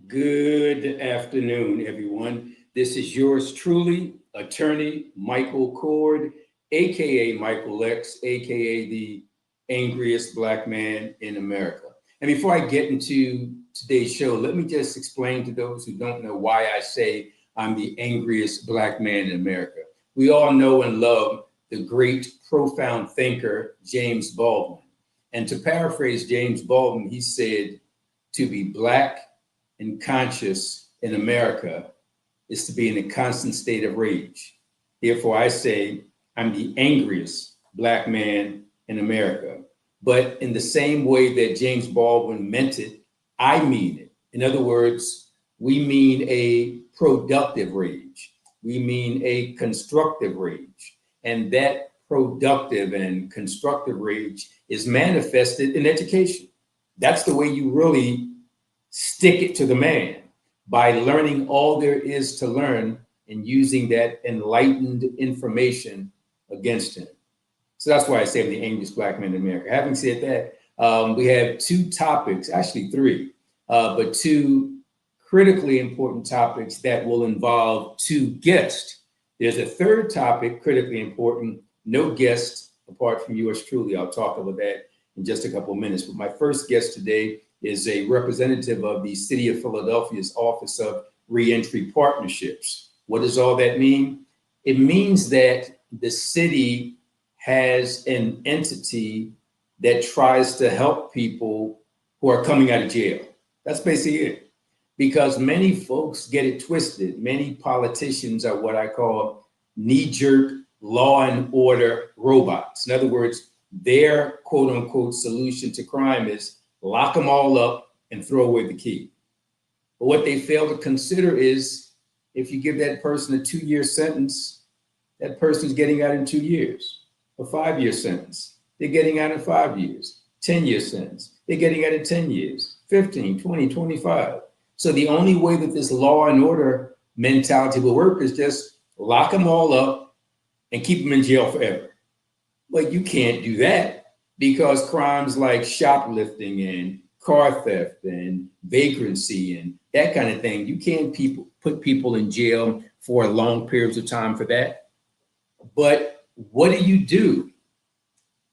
Good afternoon, everyone. This is yours truly, attorney Michael Cord, aka Michael X, aka the angriest black man in America. And before I get into today's show, let me just explain to those who don't know why I say I'm the angriest black man in America. We all know and love the great, profound thinker, James Baldwin. And to paraphrase James Baldwin, he said, to be black and conscious in America is to be in a constant state of rage. Therefore, I say I'm the angriest black man in America. But in the same way that James Baldwin meant it, I mean it. In other words, we mean a productive rage. We mean a constructive rage. And that productive and constructive rage is manifested in education. That's the way you really stick it to the man, by learning all there is to learn and using that enlightened information against him. So that's why I say I'm the angriest black man in America. Having said that, we have two topics, actually three, but two critically important topics that will involve two guests. There's a third topic, critically important, no guest apart from yours truly. I'll talk about that in just a couple of minutes. But my first guest today is a representative of the City of Philadelphia's Office of Reentry Partnerships. What does all that mean? It means that the city has an entity that tries to help people who are coming out of jail. That's basically it. Because many folks get it twisted. Many politicians are what I call knee-jerk law and order robots. In other words, their quote unquote solution to crime is lock them all up and throw away the key. But what they fail to consider is if you give that person a 2-year sentence, that person's getting out in 2 years. A 5-year sentence, they're getting out in 5 years. 10-year sentence, they're getting out in 10 years, 15, 20, 25. So the only way that this law and order mentality will work is just lock them all up and keep them in jail forever. But you can't do that, because crimes like shoplifting and car theft and vagrancy and that kind of thing, you can't put people in jail for long periods of time for that. But what do you do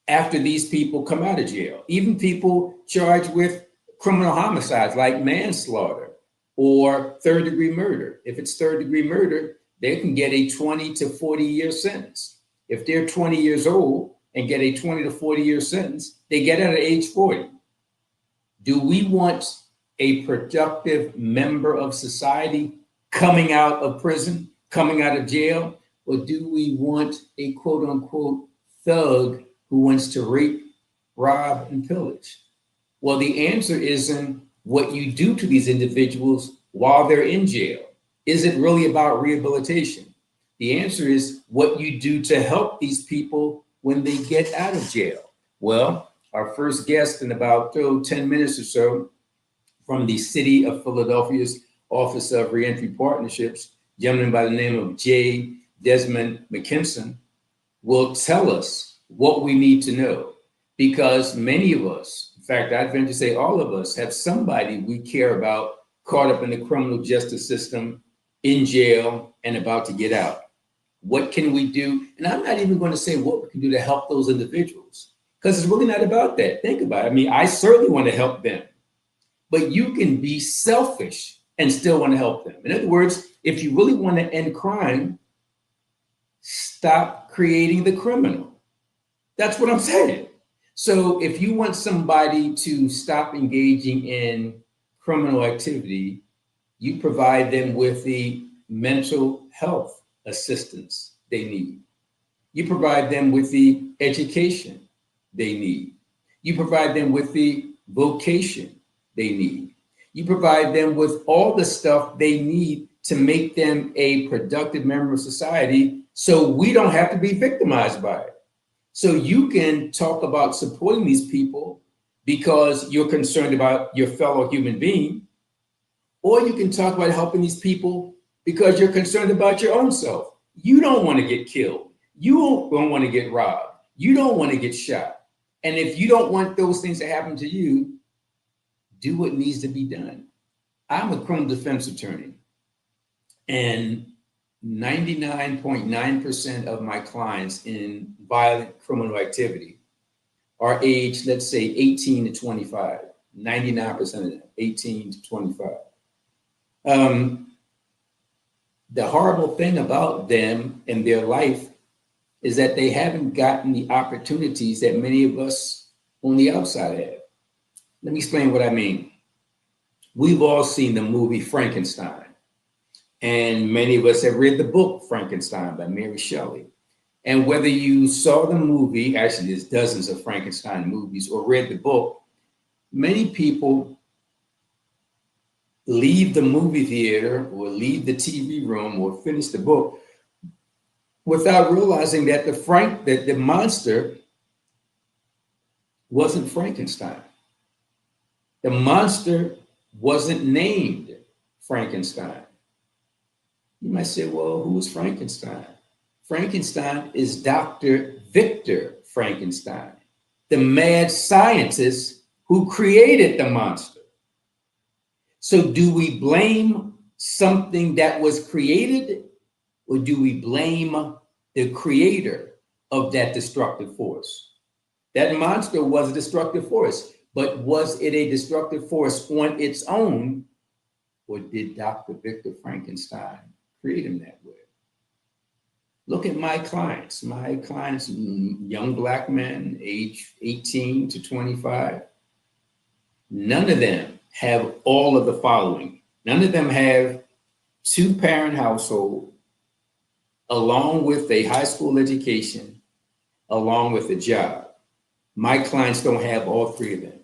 after these people come out of jail? Even people charged with criminal homicides like manslaughter or third-degree murder. If it's third-degree murder, they can get a 20 to 40-year sentence. If they're 20 years old and get a 20 to 40-year sentence, they get out at age 40. Do we want a productive member of society coming out of prison, coming out of jail? Or do we want a quote unquote thug who wants to rape, rob, and pillage? Well, the answer isn't what you do to these individuals while they're in jail. Is it really about rehabilitation? The answer is what you do to help these people when they get out of jail. Well, our first guest in about 10 minutes or so from the City of Philadelphia's Office of Reentry Partnerships, a gentleman by the name of Desmond McKinson, will tell us what we need to know, because many of us, in fact, I'd venture to say all of us, have somebody we care about caught up in the criminal justice system, in jail, and about to get out. What can we do? And I'm not even going to say what we can do to help those individuals, because it's really not about that. Think about it. I mean, I certainly want to help them, but you can be selfish and still want to help them. In other words, if you really want to end crime, stop creating the criminal. That's what I'm saying. So if you want somebody to stop engaging in criminal activity, you provide them with the mental health assistance they need. You provide them with the education they need. You provide them with the vocation they need. You provide them with all the stuff they need to make them a productive member of society, so we don't have to be victimized by it. So you can talk about supporting these people because you're concerned about your fellow human being, or you can talk about helping these people because you're concerned about your own self. You don't want to get killed. You don't want to get robbed. You don't want to get shot. And if you don't want those things to happen to you, do what needs to be done. I'm a criminal defense attorney, and 99.9% of my clients in violent criminal activity are aged, let's say, 18 to 25. 99% of them, 18 to 25. The horrible thing about them and their life is that they haven't gotten the opportunities that many of us on the outside have. Let me explain what I mean. We've all seen the movie Frankenstein, and many of us have read the book Frankenstein by Mary Shelley. And whether you saw the movie, actually there's dozens of Frankenstein movies, or read the book, many people leave the movie theater or leave the TV room or finish the book without realizing that the monster wasn't Frankenstein. The monster wasn't named Frankenstein. You might say, well, who was Frankenstein? Frankenstein is Dr. Victor Frankenstein, the mad scientist who created the monster. So do we blame something that was created, or do we blame the creator of that destructive force? That monster was a destructive force, but was it a destructive force on its own, or did Dr. Victor Frankenstein create him that way? Look at my clients, young Black men, age 18 to 25. None of them have all of the following. None of them have two-parent household, along with a high school education, along with a job. My clients don't have all three of them.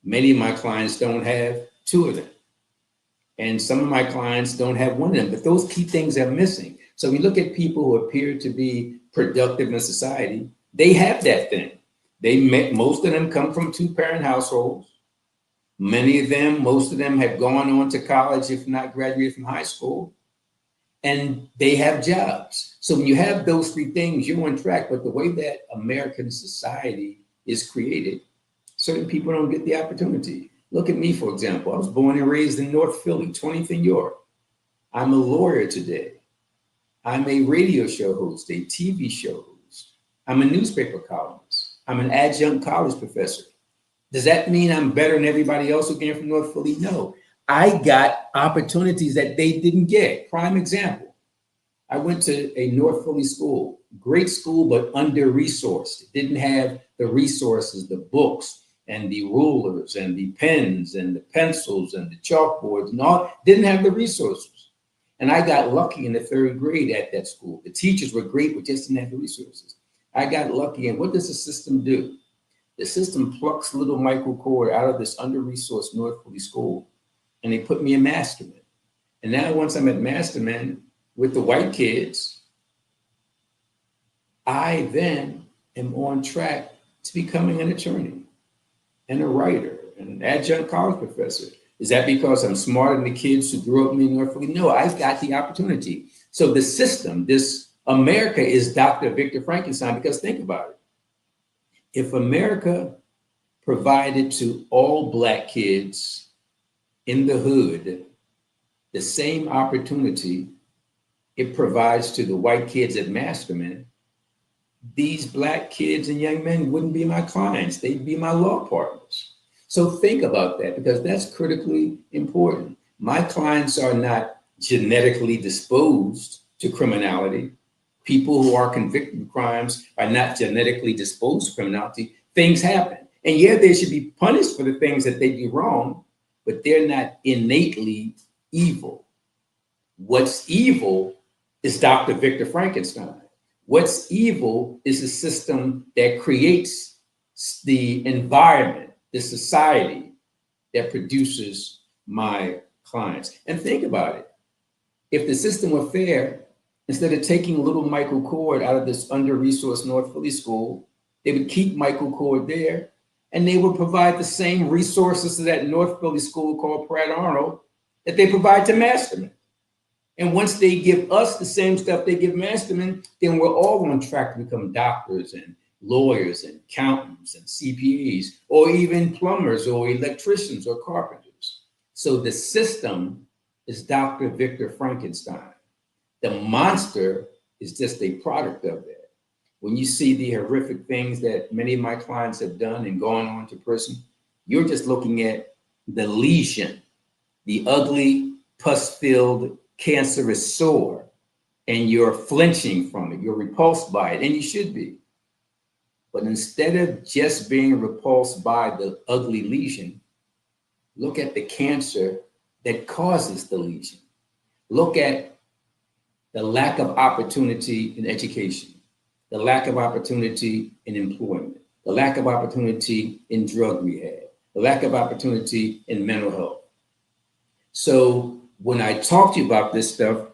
Many of my clients don't have two of them. And some of my clients don't have one of them, but those key things are missing. So we look at people who appear to be productive in society, they have that thing. Most of them come from two-parent households. Many of them, most of them have gone on to college, if not graduated from high school, and they have jobs. So when you have those three things, you're on track. But the way that American society is created, certain people don't get the opportunity. Look at me, for example. I was born and raised in North Philly, 20th and York. I'm a lawyer today. I'm a radio show host, a TV show host. I'm a newspaper columnist. I'm an adjunct college professor. Does that mean I'm better than everybody else who came from North Philly? No. I got opportunities that they didn't get. Prime example. I went to a North Philly school, great school, but under-resourced. It didn't have the resources, the books, and the rulers, and the pens, and the pencils, and the chalkboards, and all. Didn't have the resources. And I got lucky in the third grade at that school. The teachers were great, but just didn't have the resources. I got lucky, and what does the system do? The system plucks little Michael Cord out of this under-resourced North Philly school, and they put me in Masterman. And now once I'm at Masterman with the white kids, I then am on track to becoming an attorney and a writer and an adjunct college professor. Is that because I'm smarter than the kids who grew up in North Philly? No, I got the opportunity. So the system, this America, is Dr. Victor Frankenstein, because think about it. If America provided to all Black kids in the hood the same opportunity it provides to the white kids at Masterman, these Black kids and young men wouldn't be my clients. They'd be my law partners. So think about that, because that's critically important. My clients are not genetically disposed to criminality. People who are convicted of crimes are not genetically disposed to criminality. Things happen. And yeah, they should be punished for the things that they do wrong, but they're not innately evil. What's evil is Dr. Victor Frankenstein. What's evil is the system that creates the environment, the society that produces my clients. And think about it. If the system were fair, instead of taking little Michael Cord out of this under-resourced North Philly school, they would keep Michael Cord there, and they would provide the same resources to that North Philly school called Pratt Arnold that they provide to Masterman. And once they give us the same stuff they give Masterman, then we're all on track to become doctors and lawyers and accountants and CPAs, or even plumbers or electricians or carpenters. So the system is Dr. Victor Frankenstein. The monster is just a product of that. When you see the horrific things that many of my clients have done and gone on to prison, you're just looking at the lesion, the ugly, pus-filled, cancerous sore, and you're flinching from it. You're repulsed by it, and you should be. But instead of just being repulsed by the ugly lesion, look at the cancer that causes the lesion. Look at the lack of opportunity in education, the lack of opportunity in employment, the lack of opportunity in drug rehab, the lack of opportunity in mental health. So when I talk to you about this stuff,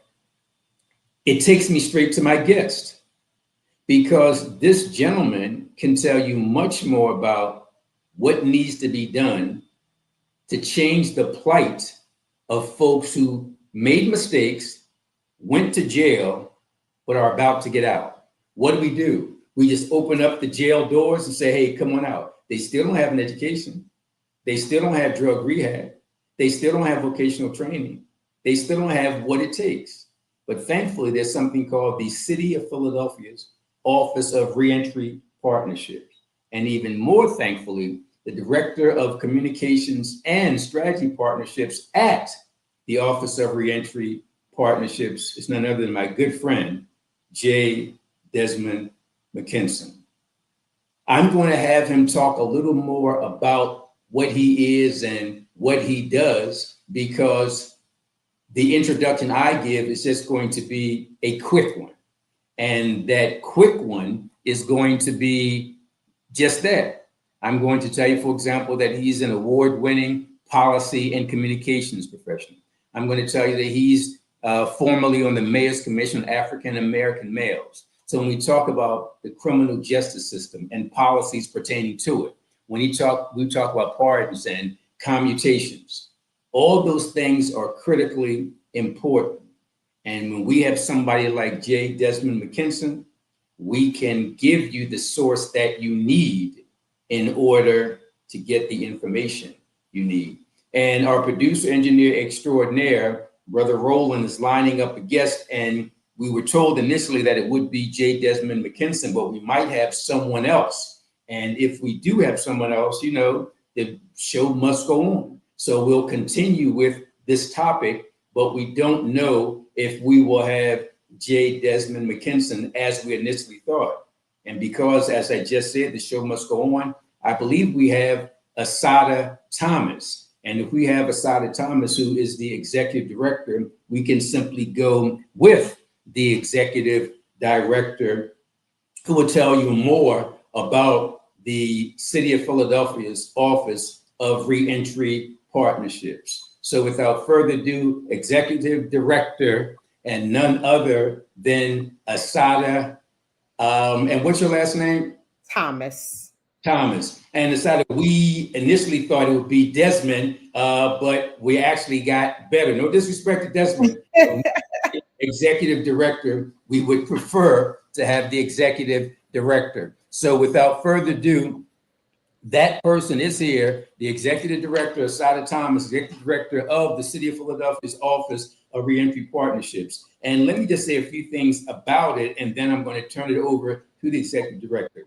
it takes me straight to my guest, because this gentleman can tell you much more about what needs to be done to change the plight of folks who made mistakes, went to jail, but are about to get out. What do? We just open up the jail doors and say, hey, come on out. They still don't have an education. They still don't have drug rehab. They still don't have vocational training. They still don't have what it takes. But thankfully, there's something called the City of Philadelphia's Office of Reentry Partnerships. And even more thankfully, the Director of Communications and Strategy Partnerships at the Office of Reentry Partnerships is none other than my good friend, J. Desmond McKinson. I'm going to have him talk a little more about what he is and what he does, because the introduction I give is just going to be a quick one. And that quick one is going to be just that. I'm going to tell you, for example, that he's an award-winning policy and communications professional. I'm going to tell you that he's formerly on the Mayor's Commission on African American Males. So when we talk about the criminal justice system and policies pertaining to it, we talk about pardons and commutations. All those things are critically important. And when we have somebody like J. Desmond McKinson, we can give you the source that you need in order to get the information you need. And our producer engineer extraordinaire, Brother Roland, is lining up a guest, and we were told initially that it would be J. Desmond McKinson, but we might have someone else. And if we do have someone else, you know, the show must go on. So we'll continue with this topic, but we don't know if we will have J. Desmond McKinson as we initially thought. And because, as I just said, the show must go on, I believe we have Asada Thomas. And if we have Asada Thomas, who is the executive director, we can simply go with the executive director, who will tell you more about the City of Philadelphia's Office of Reentry Partnerships. So without further ado, executive director and none other than Asada. And what's your last name? Thomas. And Asada, we initially thought it would be Desmond, but we actually got better. No disrespect to Desmond. Executive director, we would prefer to have the executive director. So without further ado, that person is here, the executive director, Asada Thomas, executive director of the City of Philadelphia's Office of Reentry Partnerships. And let me just say a few things about it, and then I'm going to turn it over to the executive director.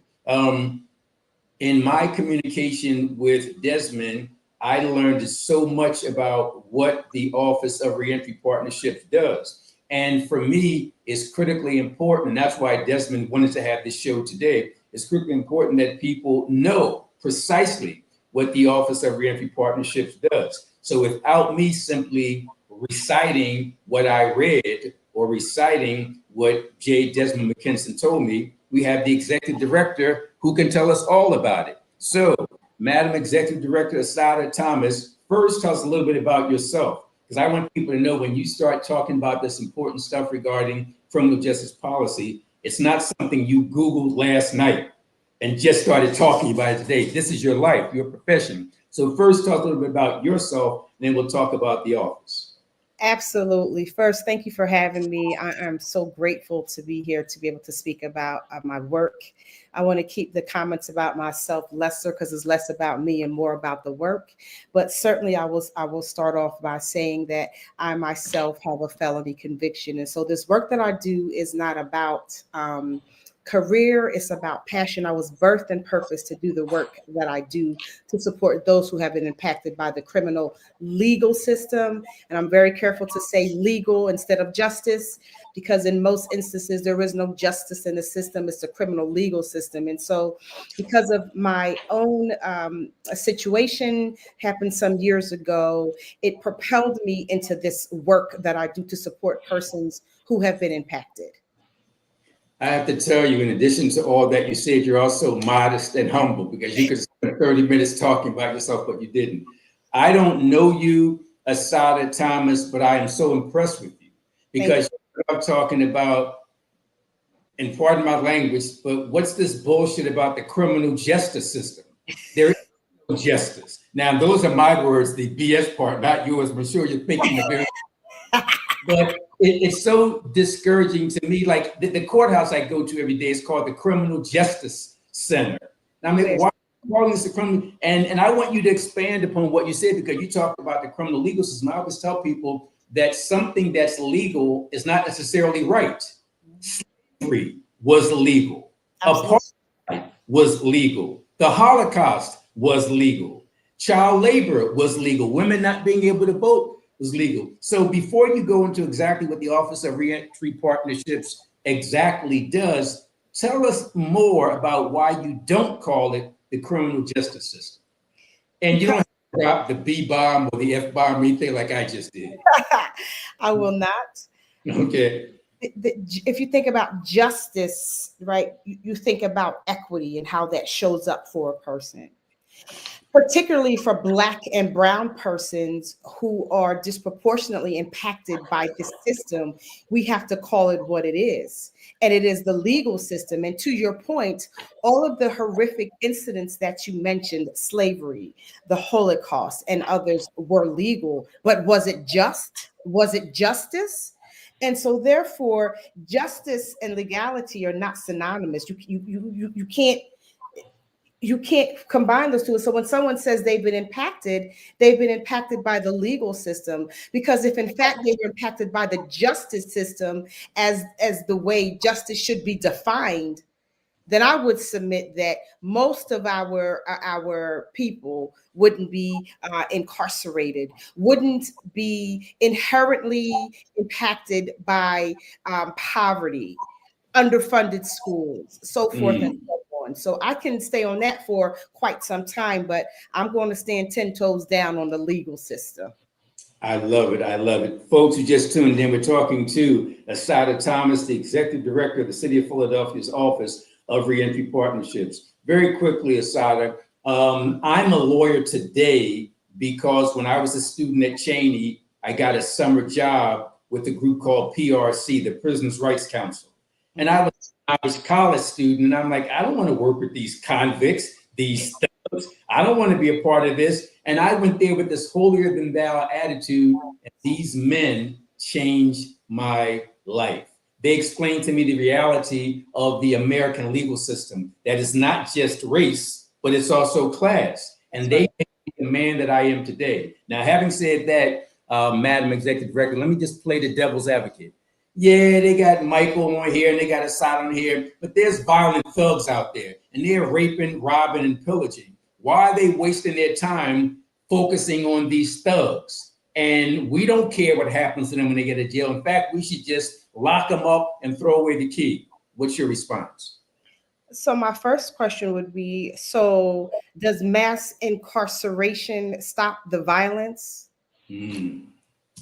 In my communication with Desmond, I learned so much about what the Office of Reentry Partnerships does. And for me, it's critically important, and that's why Desmond wanted to have this show today. It's critically important that people know precisely what the Office of Reentry Partnerships does. So without me simply reciting what I read or reciting what J. Desmond McKinson told me, we have the executive director who can tell us all about it. So, Madam Executive Director Asada Thomas, first tell us a little bit about yourself, because I want people to know when you start talking about this important stuff regarding criminal justice policy, it's not something you Googled last night and just started talking about it today. This is your life, your profession. So first talk a little bit about yourself, and then we'll talk about the office. Absolutely. First, thank you for having me. I'm so grateful to be here to be able to speak about my work. I want to keep the comments about myself lesser because it's less about me and more about the work. But certainly, I will start off by saying that I myself have a felony conviction, and so this work that I do is not about career. It's about passion. I was birthed and purpose to do the work that I do to support those who have been impacted by the criminal legal system. And I'm very careful to say legal instead of justice, because in most instances, there is no justice in the system. It's the criminal legal system. And so, because of my own situation happened some years ago, it propelled me into this work that I do to support persons who have been impacted. I have to tell you, in addition to all that you said, you're also modest and humble because you could spend 30 minutes talking about yourself, but you didn't. I don't know you, Asada Thomas, but I am so impressed with you because I'm talking about, and pardon my language, but what's this bullshit about the criminal justice system? There is no justice. Now, those are my words, the BS part, not yours. I'm sure you're thinking of it. But it's so discouraging to me. Like the courthouse I go to every day is called the Criminal Justice Center. I mean, why calling this the criminal? And I want you to expand upon what you said, because you talked about the criminal legal system. I always tell people that something that's legal is not necessarily right. Slavery was legal. Apartheid was legal. The Holocaust was legal. Child labor was legal. Women not being able to vote was legal. So before you go into exactly what the Office of Reentry Partnerships exactly does, tell us more about why you don't call it the criminal justice system. And you don't have to drop the B-bomb or the F-bomb or anything like I just did. I will not. Okay. If you think about justice, right, you think about equity and how that shows up for a person. Particularly for Black and brown persons who are disproportionately impacted by this system, we have to call it what it is. And it is the legal system. And to your point, all of the horrific incidents that you mentioned, slavery, the Holocaust, and others were legal. But was it just? Was it justice? And so therefore, justice and legality are not synonymous. You can't combine those two. So when someone says they've been impacted by the legal system, because if in fact they were impacted by the justice system as the way justice should be defined, then I would submit that most of our people wouldn't be incarcerated, wouldn't be inherently impacted by poverty, underfunded schools, so forth and so on. So I can stay on that for quite some time, but I'm going to stand 10 toes down on the legal system. I love it. I love it. Folks who just tuned in, we're talking to Asada Thomas, the Executive Director of the City of Philadelphia's Office of Reentry Partnerships. Very quickly, Asada, I'm a lawyer today because when I was a student at Cheney, I got a summer job with a group called PRC, the Prisoners' Rights Council. And I was a college student, and I'm like, I don't want to work with these convicts, these thugs. I don't want to be a part of this. And I went there with this holier than thou attitude, and these men changed my life. They explained to me the reality of the American legal system, that it's not just race, but it's also class. And they made me the man that I am today. Now, having said that, Madam Executive Director, let me just play the devil's advocate. Yeah, they got Michael on here and they got Asada on here, but there's violent thugs out there and they're raping, robbing, and pillaging. Why are they wasting their time focusing on these thugs? And we don't care what happens to them when they get to jail. In fact, we should just lock them up and throw away the key. What's your response? So my first question would be, so does mass incarceration stop the violence?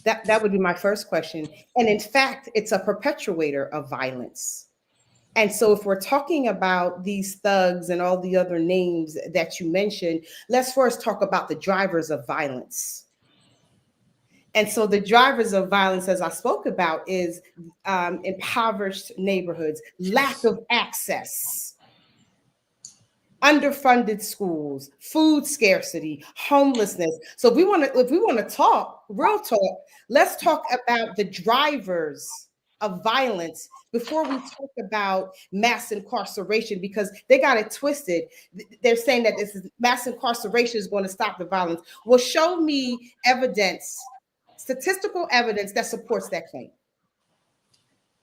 That would be my first question. And in fact, it's a perpetuator of violence. And so if we're talking about these thugs and all the other names that you mentioned, let's first talk about the drivers of violence. And so the drivers of violence, as I spoke about, is impoverished neighborhoods, lack of access, underfunded schools, food scarcity, homelessness. So if we want to talk real talk. Let's talk about the drivers of violence before we talk about mass incarceration, because they got it twisted. They're saying that this is mass incarceration is going to stop the violence. Well, show me evidence, statistical evidence that supports that claim.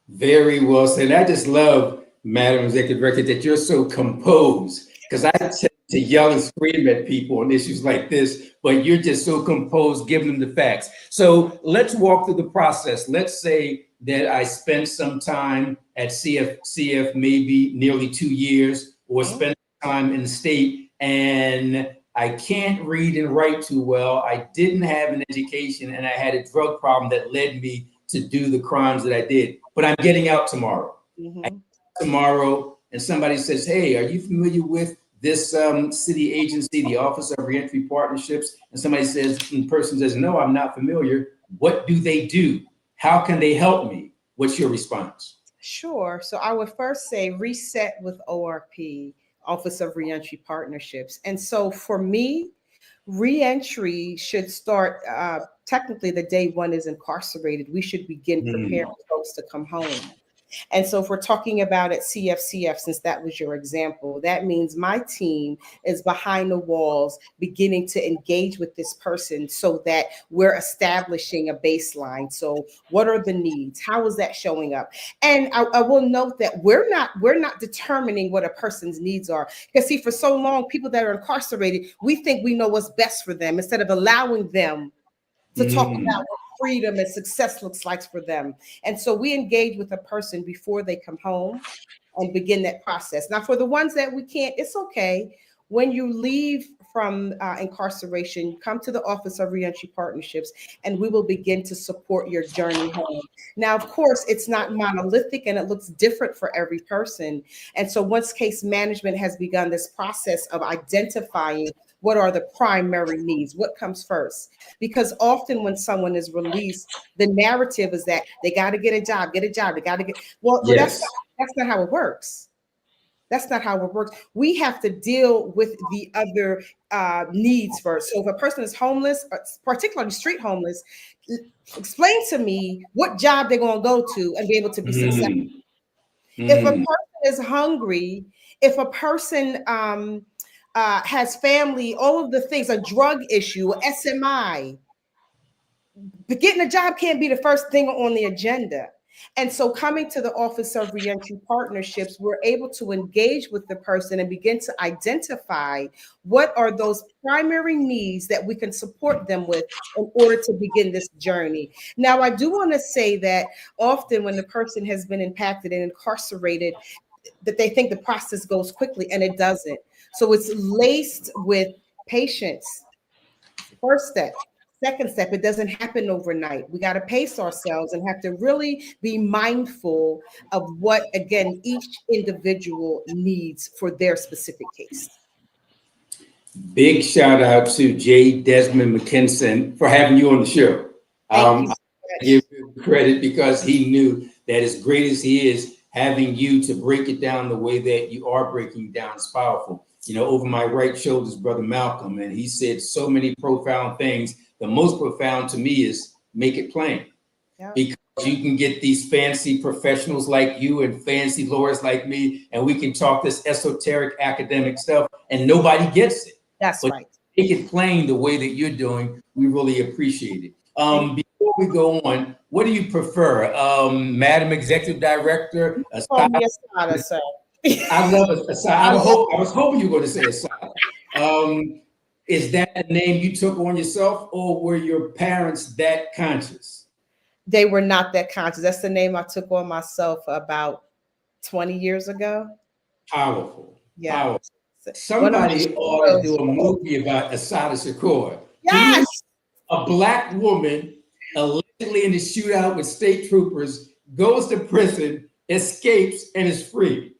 Very well said. I just love, Madam Executive Director, that you're so composed, because I tend to yell and scream at people on issues like this, but you're just so composed, giving them the facts. So let's walk through the process. Let's say that I spent some time at CF, maybe nearly 2 years, or spent time in the state, and I can't read and write too well. I didn't have an education, and I had a drug problem that led me to do the crimes that I did. But I'm getting out tomorrow. Tomorrow, and somebody says, "Hey, are you familiar with this city agency, the Office of Reentry Partnerships?" And somebody says, and the person says, "No, I'm not familiar. What do they do? How can they help me?" What's your response? Sure. So I would first say reset with ORP, Office of Reentry Partnerships. And so for me, reentry should start technically the day one is incarcerated. We should begin preparing folks to come home. And so if we're talking about at CFCF, since that was your example, that means my team is behind the walls beginning to engage with this person so that we're establishing a baseline. So what are the needs? How is that showing up? And I will note that we're not determining what a person's needs are. Because see, for so long, people that are incarcerated, we think we know what's best for them instead of allowing them to talk about what freedom and success looks like for them. And so we engage with a person before they come home and begin that process. Now, for the ones that we can't, it's okay. When you leave from incarceration, you come to the Office of Reentry Partnerships, and we will begin to support your journey home. Now, of course, it's not monolithic, and it looks different for every person. And so once case management has begun this process of identifying what are the primary needs, what comes first? Because often when someone is released, the narrative is that they got to get a job, they got to get, well, Yes. that's not how it works. That's not how it works. We have to deal with the other needs first. So if a person is homeless, particularly street homeless, explain to me what job they're going to go to and be able to be successful. If a person is hungry, if a person has family, all of the things, a drug issue, SMI, but getting a job can't be the first thing on the agenda. And so coming to the Office of Reentry Partnerships, we're able to engage with the person and begin to identify what are those primary needs that we can support them with in order to begin this journey. Now, I do want to say that often when the person has been impacted and incarcerated, that they think the process goes quickly, and it doesn't. So it's laced with patience. First step. Second step, it doesn't happen overnight. We got to pace ourselves and have to really be mindful of what, again, each individual needs for their specific case. Big shout out to Desmond McKinson for having you on the show. I give him credit because he knew that as great as he is, having you to break it down the way that you are breaking down is powerful. You know, over my right shoulder is Brother Malcolm, and he said so many profound things. The most profound to me is make it plain. Yep. Because you can get these fancy professionals like you and fancy lawyers like me, and we can talk this esoteric academic stuff and nobody gets it. That's right. Make it plain the way that you're doing. We really appreciate it. Before we go on, what do you prefer? Madam Executive Director? Call me Asada, sir. I love Asada. I was hoping you were going to say Asada. Is that a name you took on yourself, or were your parents that conscious? They were not that conscious. That's the name I took on myself about 20 years ago. Powerful. Yeah. Powerful. Somebody ought to do a movie about Asada Shakur. Yes. A Black woman allegedly in the shootout with state troopers, goes to prison, escapes, and is free.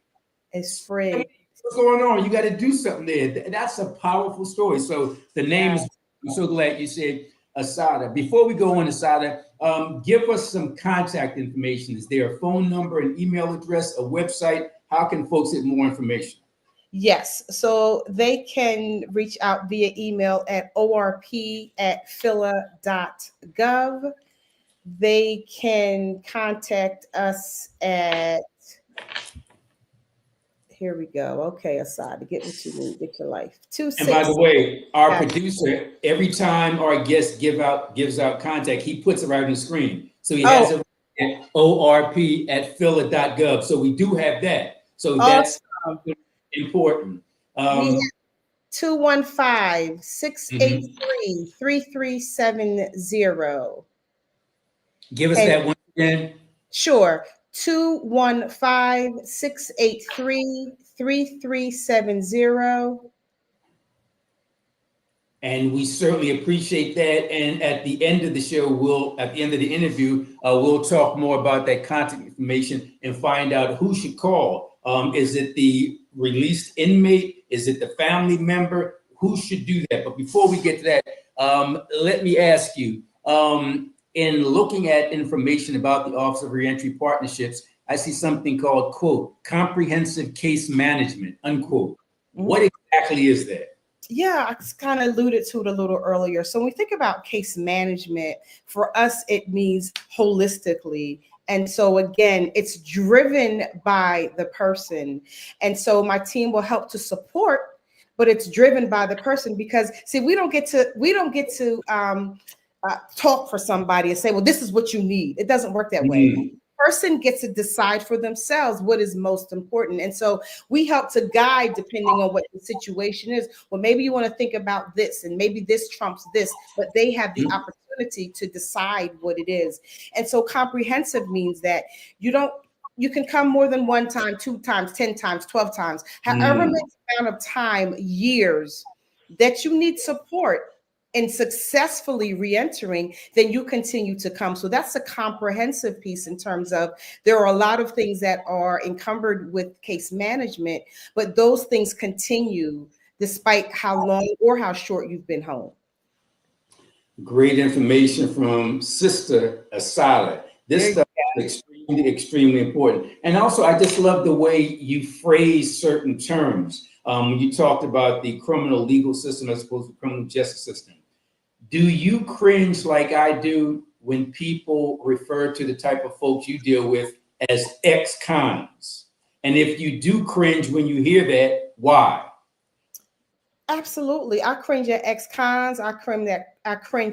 It's free. What's going on? You got to do something there. That's a powerful story. So the name is, I'm so glad you said Asada. Before we go on, Asada, give us some contact information. Is there a phone number, an email address, a website? How can folks get more information? Yes, so they can reach out via email at orp@phila.gov. They can contact us at, here we go. Okay, Asad, to get what you need, get your life. And by the way, our Got it. producer, every time our guest gives out contact, he puts it right on the screen. So he has it at orp@phila.gov. So we do have that. So that's important. We have 215-683-3370. Give us that one again. Sure. 215-683-3370. And we certainly appreciate that. And at the end of the show, at the end of the interview, we'll talk more about that contact information and find out who should call. Is it the released inmate? Is it the family member? Who should do that? But before we get to that, let me ask you, in looking at information about the Office of Reentry Partnerships, I see something called, quote, comprehensive case management, unquote. What exactly is that? Yeah, I kind of alluded to it a little earlier. So when we think about case management, for us, it means holistically. And so again, it's driven by the person. And so my team will help to support, but it's driven by the person because see, we don't get to talk for somebody and say, well, this is what you need. It doesn't work that way. Person gets to decide for themselves what is most important. And so we help to guide depending on what the situation is. Well, maybe you want to think about this and maybe this trumps this, but they have the opportunity to decide what it is. And so comprehensive means that you can come more than one time, 2 times, 10 times, 12 times, however many amount of time, years that you need support in successfully reentering, then you continue to come. So that's a comprehensive piece in terms of there are a lot of things that are encumbered with case management, but those things continue despite how long or how short you've been home. Great information from Sister Asala. This stuff is extremely important. And also, I just love the way you phrase certain terms. When you talked about the criminal legal system as opposed to the criminal justice system. Do you cringe like I do when people refer to the type of folks you deal with as ex-cons? And if you do cringe when you hear that, why? Absolutely. I cringe at ex-cons. I cringe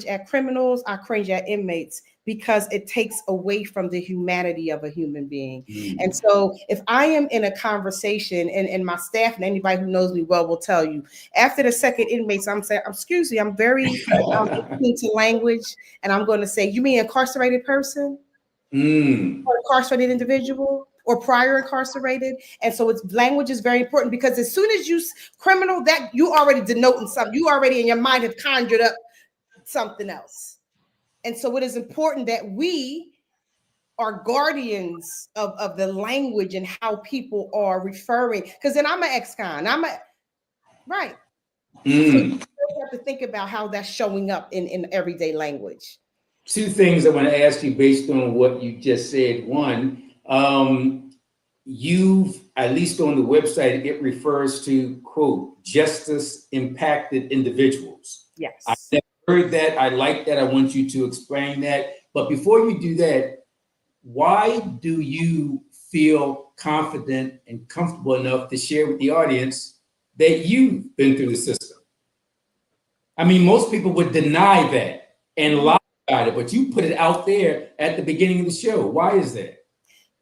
at criminals. I cringe at inmates because it takes away from the humanity of a human being. And so if I am in a conversation and my staff and anybody who knows me well will tell you, after the second inmates, I'm saying, excuse me, I'm very into language. And I'm going to say, you mean incarcerated person? Or incarcerated individual? Or prior incarcerated. And so language is very important because as soon as you criminal, that you already denoting something, you already in your mind have conjured up something else. And so it is important that we are guardians of the language and how people are referring. Because then I'm an ex-con. Right. So you have to think about how that's showing up in everyday language. 2 things I want to ask you based on what you just said. One, you've, at least on the website, it refers to, quote, justice impacted individuals. Yes. I never heard that. I like that. I want you to explain that. But before you do that, why do you feel confident and comfortable enough to share with the audience that you've been through the system? I mean, most people would deny that and lie about it, but you put it out there at the beginning of the show. Why is that?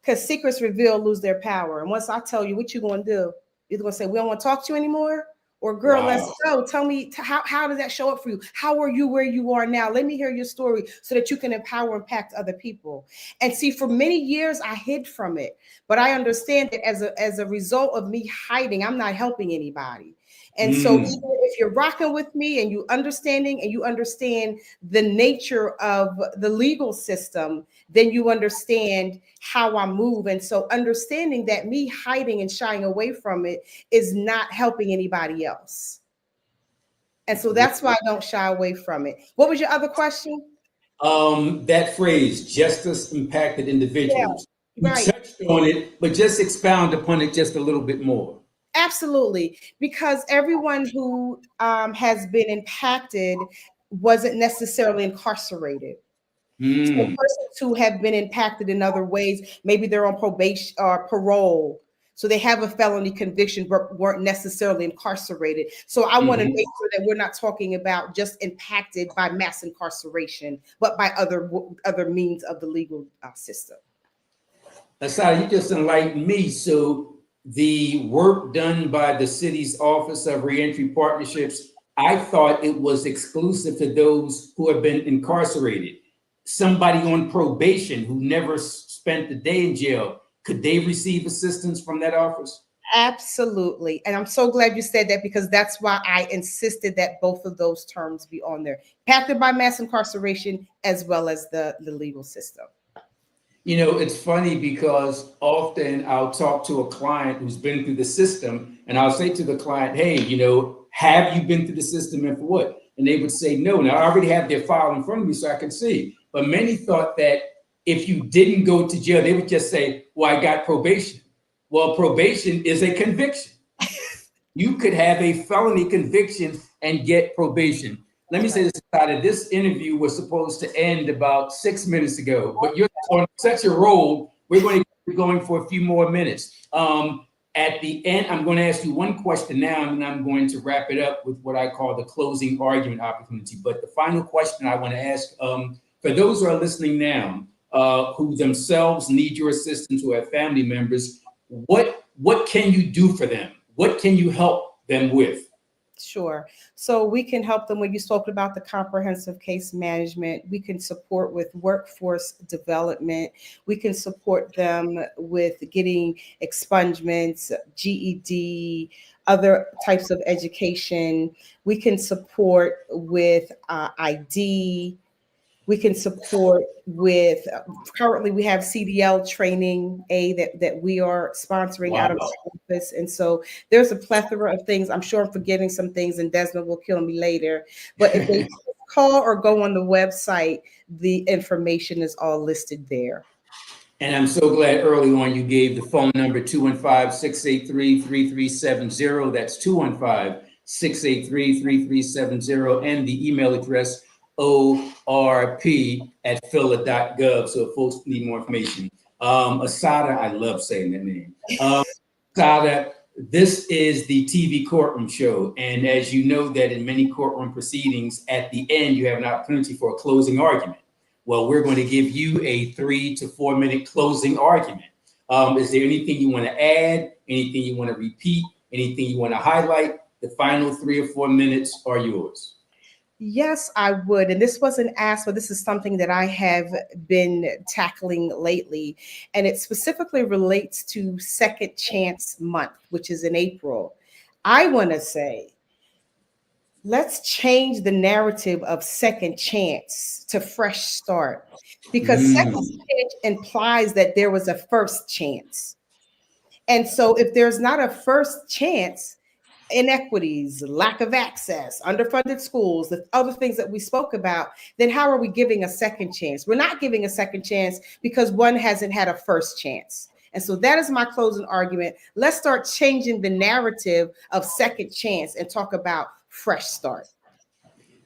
Because secrets revealed lose their power. And once I tell you what you're going to do, you're going to say, we don't want to talk to you anymore. Or girl, let's go. Tell me, how did that show up for you? How are you where you are now? Let me hear your story so that you can empower and impact other people. And see, for many years, I hid from it. But I understand that as a result of me hiding, I'm not helping anybody. And so even if you're rocking with me and you understand the nature of the legal system, then you understand how I move. And so understanding that me hiding and shying away from it is not helping anybody else. And so that's why I don't shy away from it. What was your other question? That phrase, justice impacted individuals. Yeah, right. You touched on it, but just expound upon it just a little bit more. Absolutely, because everyone who has been impacted wasn't necessarily incarcerated. So Mm, persons who have been impacted in other ways, maybe they're on probation or parole, so they have a felony conviction but weren't necessarily incarcerated. So I want to mhm. make sure that we're not talking about just impacted by mass incarceration, but by other means of the legal system. Asada, you just enlightened me. So the work done by the city's Office of Reentry Partnerships, I thought it was exclusive to those who have been incarcerated. Somebody on probation who never spent a day in jail, could they receive assistance from that office? Absolutely. And I'm so glad you said that because that's why I insisted that both of those terms be on there. Impacted by mass incarceration as well as the legal system. You know, it's funny because often I'll talk to a client who's been through the system and I'll say to the client, hey, you know, have you been through the system and for what? And they would say no. Now, I already have their file in front of me so I can see. But many thought that if you didn't go to jail, they would just say, well, I got probation. Well, probation is a conviction. You could have a felony conviction and get probation. Let me say this, that this interview was supposed to end about 6 minutes ago, but you're on such a roll, we're going to keep going for a few more minutes. At the end, I'm going to ask you one question now, and then I'm going to wrap it up with what I call the closing argument opportunity. But the final question I want to ask, for those who are listening now, who themselves need your assistance, who have family members, what can you do for them? What can you help them with? Sure. So we can help them when you spoke about the comprehensive case management. We can support with workforce development. We can support them with getting expungements, GED, other types of education. We can support with ID. We can support with currently we have CDL training that we are sponsoring out Wow. of our office. And so there's a plethora of things. I'm sure I'm forgetting some things and Desmond will kill me later. But if they call or go on the website, the information is all listed there. And I'm so glad early on you gave the phone number 215-683-3370. That's 215-683-3370. And the email address orp@phila.gov. So if folks need more information. Asada, I love saying that name. Asada, this is the TV courtroom show. And as you know that in many courtroom proceedings, at the end, you have an opportunity for a closing argument. Well, we're going to give you a 3 to 4 minute closing argument. Is there anything you want to add? Anything you want to repeat? Anything you want to highlight? The final 3 or 4 minutes are yours. Yes, I would. And this wasn't asked, but this is something that I have been tackling lately. And it specifically relates to Second Chance Month, which is in April. I want to say, let's change the narrative of second chance to fresh start because second chance implies that there was a first chance. And so if there's not a first chance, inequities, lack of access, underfunded schools, the other things that we spoke about, then how are we giving a second chance? We're not giving a second chance because one hasn't had a first chance. And so that is my closing argument. Let's start changing the narrative of second chance and talk about fresh start.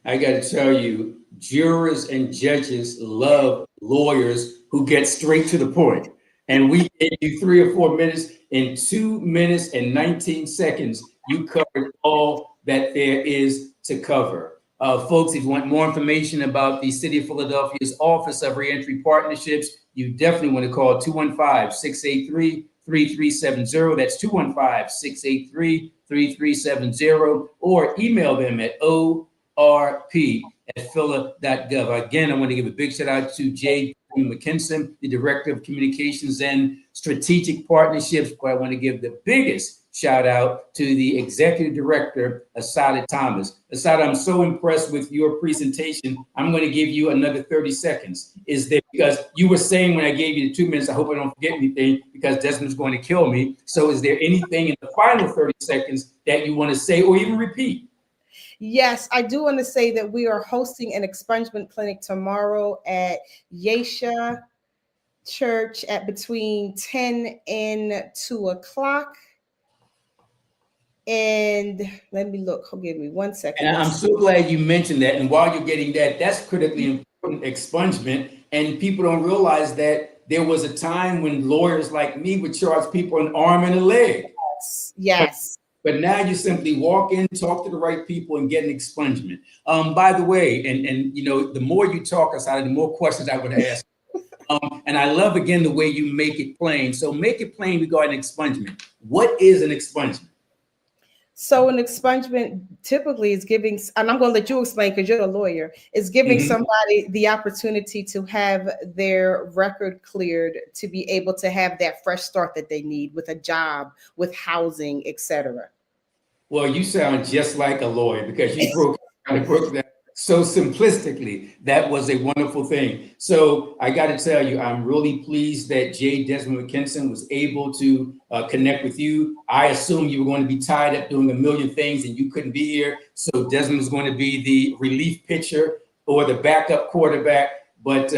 I got to tell you, jurors and judges love lawyers who get straight to the point. And we gave you 3 or 4 minutes. In 2 minutes and 19 seconds, you covered all that there is to cover. Folks, if you want more information about the City of Philadelphia's Office of Reentry Partnerships, you definitely want to call 215-683-3370. That's 215-683-3370, or email them at orp@phila.gov. Again, I want to give a big shout out to McKinson, the Director of Communications and Strategic Partnerships. But I want to give the biggest shout out to the Executive Director, Asada Thomas. Asada, I'm so impressed with your presentation. I'm going to give you another 30 seconds. Is there, because you were saying when I gave you the 2 minutes, I hope I don't forget anything because Desmond's going to kill me. So is there anything in the final 30 seconds that you want to say or even repeat? Yes, I do want to say that we are hosting an expungement clinic tomorrow at Yesha Church at between 10 and 2 o'clock. And let me look. Give me 1 second. And I'm so glad you mentioned that. And while you're getting that, that's critically important, expungement. And people don't realize that there was a time when lawyers like me would charge people an arm and a leg. Yes. But now you simply walk in, talk to the right people, and get an expungement. By the way, and you know, the more you talk aside, the more questions I would ask. And I love again the way you make it plain. So make it plain regarding expungement. What is an expungement? So an expungement typically is giving, and I'm going to let you explain because you're a lawyer, is giving somebody the opportunity to have their record cleared to be able to have that fresh start that they need with a job, with housing, etc. Well, you sound just like a lawyer because you broke that so simplistically. That was a wonderful thing. So I got to tell you, I'm really pleased that Desmond McKinson was able to connect with you. I assume you were going to be tied up doing a million things and you couldn't be here. So Desmond was going to be the relief pitcher or the backup quarterback. But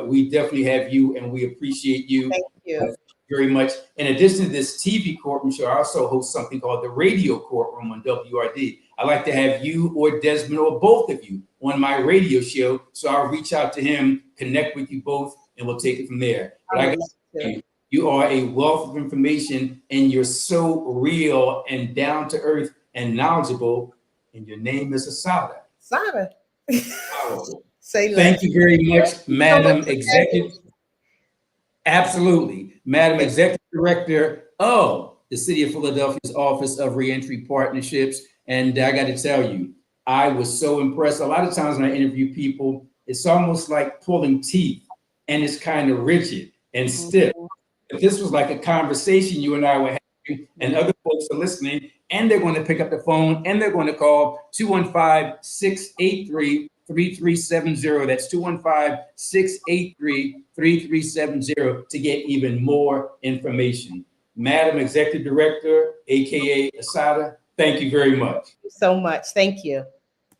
we definitely have you, and we appreciate you. Thank you very much. In addition to this TV courtroom show, I also host something called the Radio Courtroom on WRD. I like to have you or Desmond or both of you on my radio show. So I'll reach out to him, connect with you both, and we'll take it from there. But I got to say, you are a wealth of information, and you're so real and down to earth and knowledgeable. And your name is Asada. Asada. Powerful. Say less. Thank you very much, Madam Executive. Absolutely. Madam Executive Director of the City of Philadelphia's Office of Reentry Partnerships. And I got to tell you, I was so impressed. A lot of times when I interview people, it's almost like pulling teeth, and it's kind of rigid and stiff. If this was like a conversation you and I were having, and other folks are listening, and they're going to pick up the phone and they're going to call 215-683-3370. That's 215-683-3370 to get even more information. Madam Executive Director, AKA Asada, thank you very much. Thank you so much. Thank you.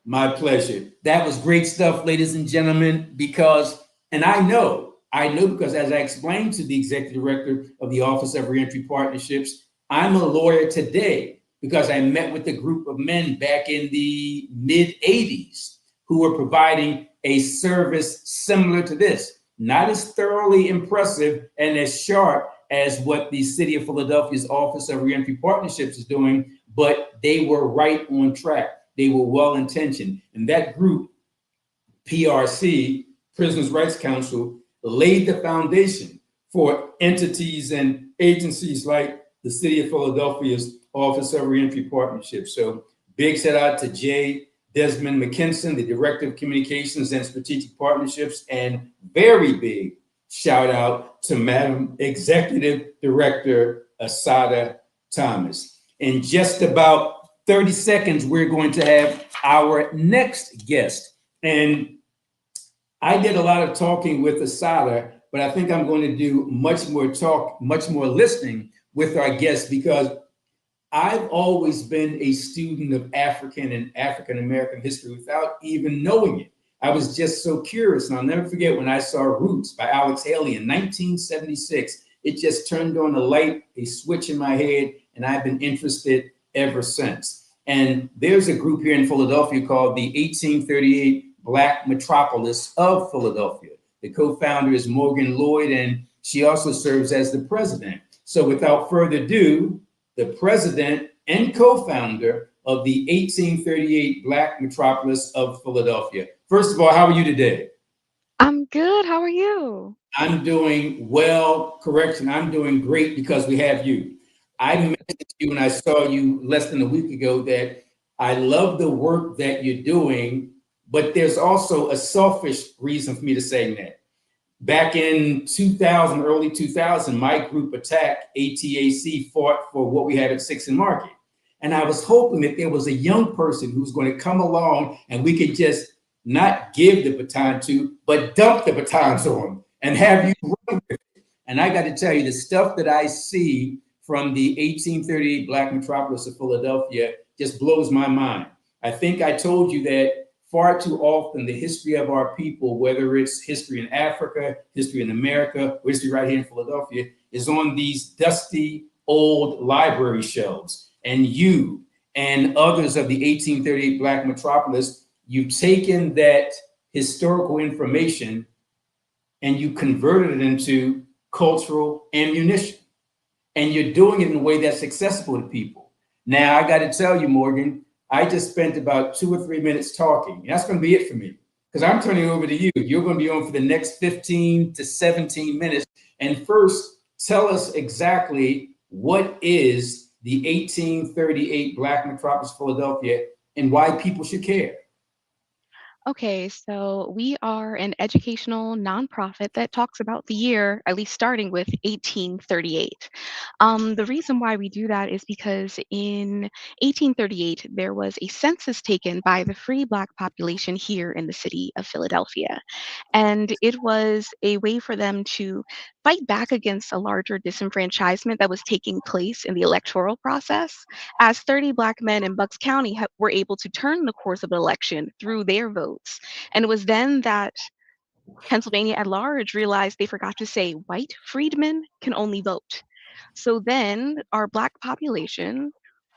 My pleasure. That was great stuff, ladies and gentlemen, because, and I know because as I explained to the Executive Director of the Office of Reentry Partnerships, I'm a lawyer today because I met with a group of men back in the mid-'80s who were providing a service similar to this, not as thoroughly impressive and as sharp as what the City of Philadelphia's Office of Reentry Partnerships is doing, but they were right on track. They were well-intentioned. And that group, PRC, Prisoners' Rights Council, laid the foundation for entities and agencies like the City of Philadelphia's Office of Reentry Partnerships. So big shout out to Desmond McKinson, the Director of Communications and Strategic Partnerships, and very big shout out to Madam Executive Director Asada Thomas. In just about 30 seconds, we're going to have our next guest. And I did a lot of talking with Asada, but I think I'm going to do much more listening with our guests, because I've always been a student of African and African-American history without even knowing it. I was just so curious. And I'll never forget when I saw Roots by Alex Haley in 1976. It just turned on a switch in my head, and I've been interested ever since. And there's a group here in Philadelphia called the 1838 Black Metropolis of Philadelphia. The co-founder is Morgan Lloyd, and she also serves as the president. So without further ado, the president and co-founder of the 1838 Black Metropolis of Philadelphia. First of all, how are you today? I'm good. How are you? I'm doing well. Correction, I'm doing great because we have you. I mentioned to you when I saw you less than a week ago that I love the work that you're doing, but there's also a selfish reason for me to say that. Back in 2000, early 2000, my group Attack, ATAC, fought for what we had at 6th and Market. And I was hoping that there was a young person who's going to come along and we could just not give the baton to, but dump the batons on and have you run with it. And I got to tell you, the stuff that I see from the 1838 Black Metropolis of Philadelphia just blows my mind. I think I told you that far too often the history of our people, whether it's history in Africa, history in America, or history right here in Philadelphia, is on these dusty old library shelves. And you and others of the 1838 Black Metropolis, you've taken that historical information and you converted it into cultural ammunition. And you're doing it in a way that's accessible to people. Now, I got to tell you, Morgan, I just spent about 2 or 3 minutes talking. And that's going to be it for me because I'm turning it over to you. You're going to be on for the next 15 to 17 minutes. And first, tell us exactly what is the 1838 Black Metropolis Philadelphia and why people should care. Okay, so we are an educational nonprofit that talks about the year, at least starting with 1838. The reason why we do that is because in 1838, there was a census taken by the free Black population here in the city of Philadelphia. And it was a way for them to fight back against a larger disenfranchisement that was taking place in the electoral process, as 30 Black men in Bucks County were able to turn the course of the election through their votes. And it was then that Pennsylvania at large realized they forgot to say white freedmen can only vote. So then our Black population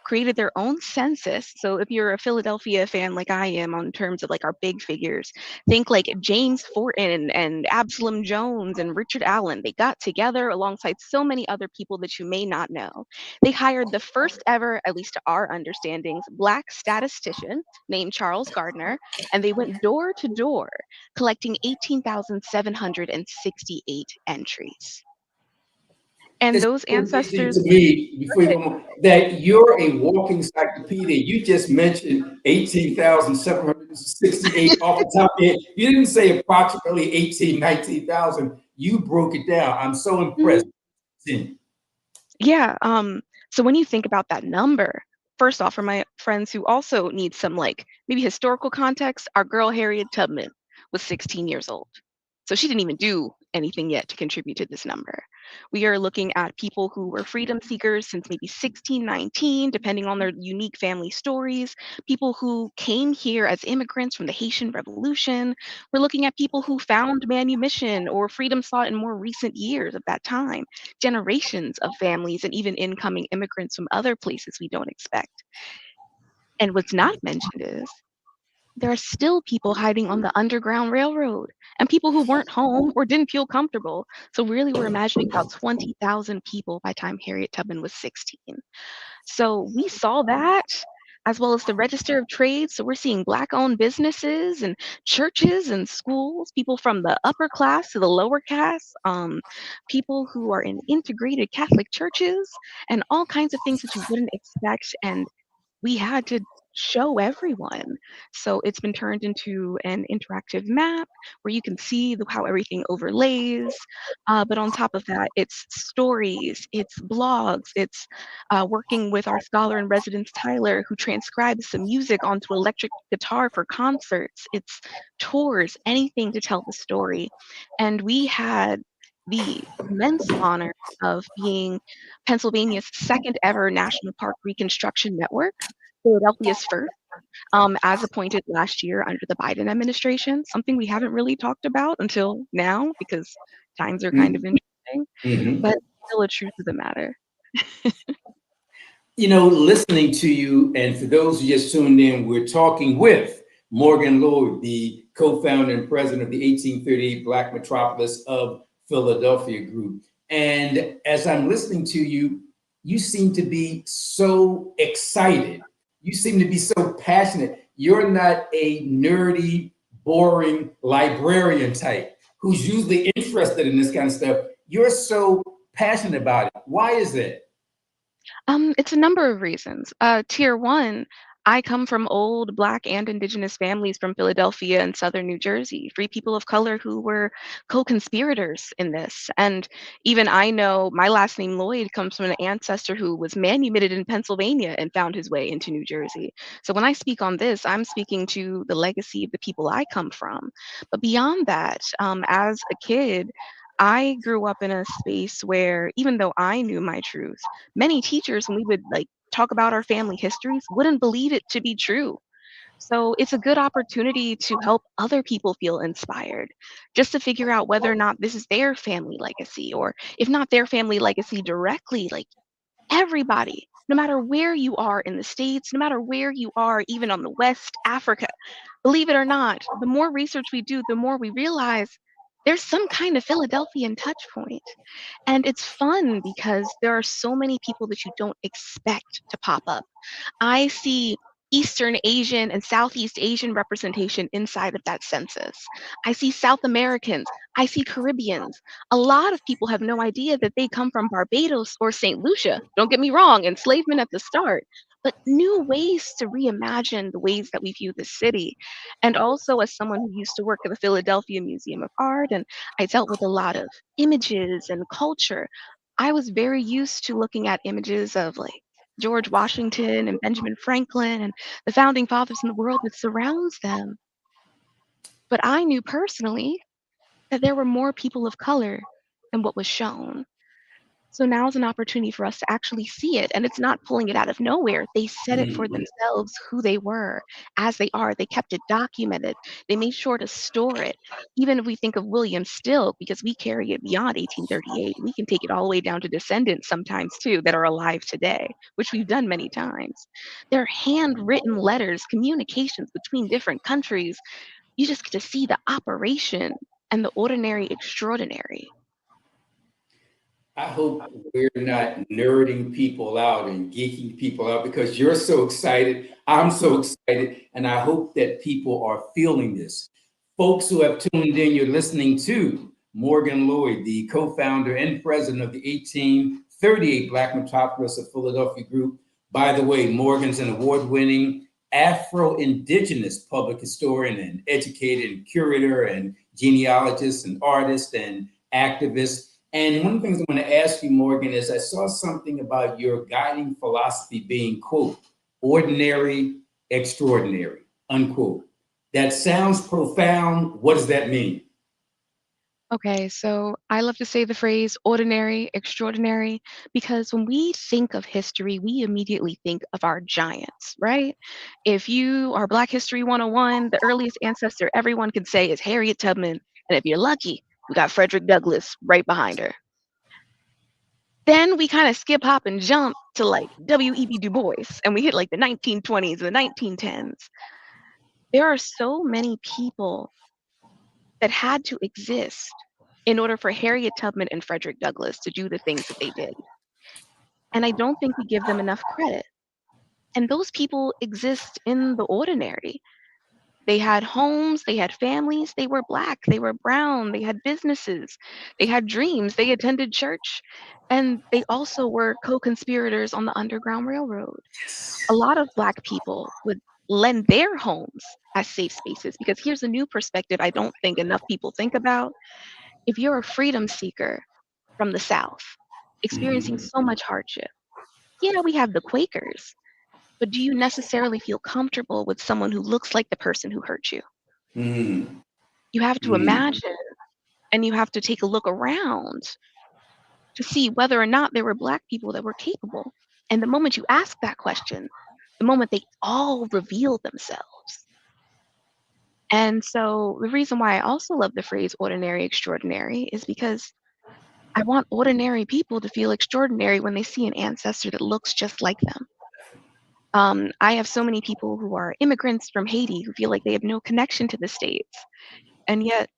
created their own census. So if you're a Philadelphia fan like I am on terms of like our big figures, think like James Fortin and Absalom Jones and Richard Allen. They got together alongside so many other people that you may not know. They hired the first ever, at least to our understandings, Black statistician named Charles Gardner, and they went door to door collecting 18,768 entries. And It's those so amazing ancestors, to me, before you go on, that you're a walking encyclopedia. You just mentioned 18,768 off the top of your head. You didn't say approximately 18, 19,000. You broke it down. I'm so Mhm. impressed. Yeah. So when you think about that number, first off, for my friends who also need some like maybe historical context, our girl Harriet Tubman was 16 years old. So she didn't even do anything yet to contribute to this number. We are looking at people who were freedom seekers since maybe 1619, depending on their unique family stories, people who came here as immigrants from the Haitian Revolution. We're looking at people who found manumission or freedom sought in more recent years of that time, generations of families, and even incoming immigrants from other places we don't expect. And what's not mentioned is there are still people hiding on the Underground Railroad and people who weren't home or didn't feel comfortable. So really we're imagining about 20,000 people by the time Harriet Tubman was 16. So we saw that as well as the Register of Trade. So we're seeing Black owned businesses and churches and schools, people from the upper class to the lower class, people who are in integrated Catholic churches, and all kinds of things that you wouldn't expect. And we had to show everyone. So it's been turned into an interactive map where you can see how everything overlays. But on top of that, it's stories, it's blogs, it's working with our scholar in residence, Tyler, who transcribes the music onto electric guitar for concerts. It's tours, anything to tell the story. And we had the immense honor of being Pennsylvania's second ever national park reconstruction network, Philadelphia's first, as appointed last year under the Biden administration, something we haven't really talked about until now because times are kind of interesting, Mhm. but still a truth of the matter. You know, listening to you, and for those who just tuned in, we're talking with Morgan Lloyd, the co-founder and president of the 1838 Black Metropolis of Philadelphia Group. And as I'm listening to you, you seem to be so excited. You seem to be so passionate. You're not a nerdy, boring librarian type who's usually interested in this kind of stuff. You're so passionate about it. Why is that? It's a number of reasons. Tier one, I come from old Black and Indigenous families from Philadelphia and Southern New Jersey, free people of color who were co conspirators in this. And even I know my last name, Lloyd, comes from an ancestor who was manumitted in Pennsylvania and found his way into New Jersey. So when I speak on this, I'm speaking to the legacy of the people I come from. But beyond that, as a kid, I grew up in a space where even though I knew my truth, many teachers, when we would like talk about our family histories, wouldn't believe it to be true. So it's a good opportunity to help other people feel inspired, just to figure out whether or not this is their family legacy, or if not their family legacy directly, like everybody no matter where you are in the States, no matter where you are, even on the West, Africa, believe it or not, the more research we do, the more we realize there's some kind of Philadelphian touch point. And it's fun because there are so many people that you don't expect to pop up. I see Eastern Asian and Southeast Asian representation inside of that census. I see South Americans. I see Caribbeans. A lot of people have no idea that they come from Barbados or St. Lucia. Don't get me wrong, enslavement at the start, but new ways to reimagine the ways that we view the city. And also, as someone who used to work at the Philadelphia Museum of Art, and I dealt with a lot of images and culture, I was very used to looking at images of like George Washington and Benjamin Franklin and the founding fathers in the world that surrounds them. But I knew personally that there were more people of color than what was shown. So now is an opportunity for us to actually see it. And it's not pulling it out of nowhere. They said it for Mhm. themselves, who they were, as they are. They kept it documented. They made sure to store it. Even if we think of William Still, because we carry it beyond 1838, we can take it all the way down to descendants sometimes too that are alive today, which we've done many times. They're handwritten letters, communications between different countries. You just get to see the operation and the ordinary extraordinary. I hope we're not nerding people out and geeking people out because you're so excited. I'm so excited. And I hope that people are feeling this. Folks who have tuned in, you're listening to Morgan Lloyd, the co founder and president of the 1838 Black Metropolis of Philadelphia Group. By the way, Morgan's an award winning Afro Indigenous public historian and educator and curator and genealogist and artist and activist. And one of the things I want to ask you, Morgan, is I saw something about your guiding philosophy being, quote, ordinary, extraordinary, unquote. That sounds profound. What does that mean? Okay, so I love to say the phrase ordinary, extraordinary, because when we think of history, we immediately think of our giants, right? If you are Black History 101, the earliest ancestor everyone can say is Harriet Tubman. And if you're lucky, we got Frederick Douglass right behind her. Then we kind of skip, hop, and jump to like W.E.B. Du Bois, and we hit like the 1920s and the 1910s. There are so many people that had to exist in order for Harriet Tubman and Frederick Douglass to do the things that they did. And I don't think we give them enough credit. And those people exist in the ordinary. They had homes, they had families, they were Black, they were brown, they had businesses, they had dreams, they attended church, and they also were co conspirators on the Underground Railroad. A lot of Black people would lend their homes as safe spaces because here's a new perspective I don't think enough people think about. If you're a freedom seeker from the South, experiencing Mhm. so much hardship, yeah, we have the Quakers, but do you necessarily feel comfortable with someone who looks like the person who hurt you? Mhm. You have to Mhm. imagine and you have to take a look around to see whether or not there were Black people that were capable. And the moment you ask that question, the moment they all reveal themselves. And so the reason why I also love the phrase ordinary extraordinary is because I want ordinary people to feel extraordinary when they see an ancestor that looks just like them. I have so many people who are immigrants from Haiti who feel like they have no connection to the States. And yet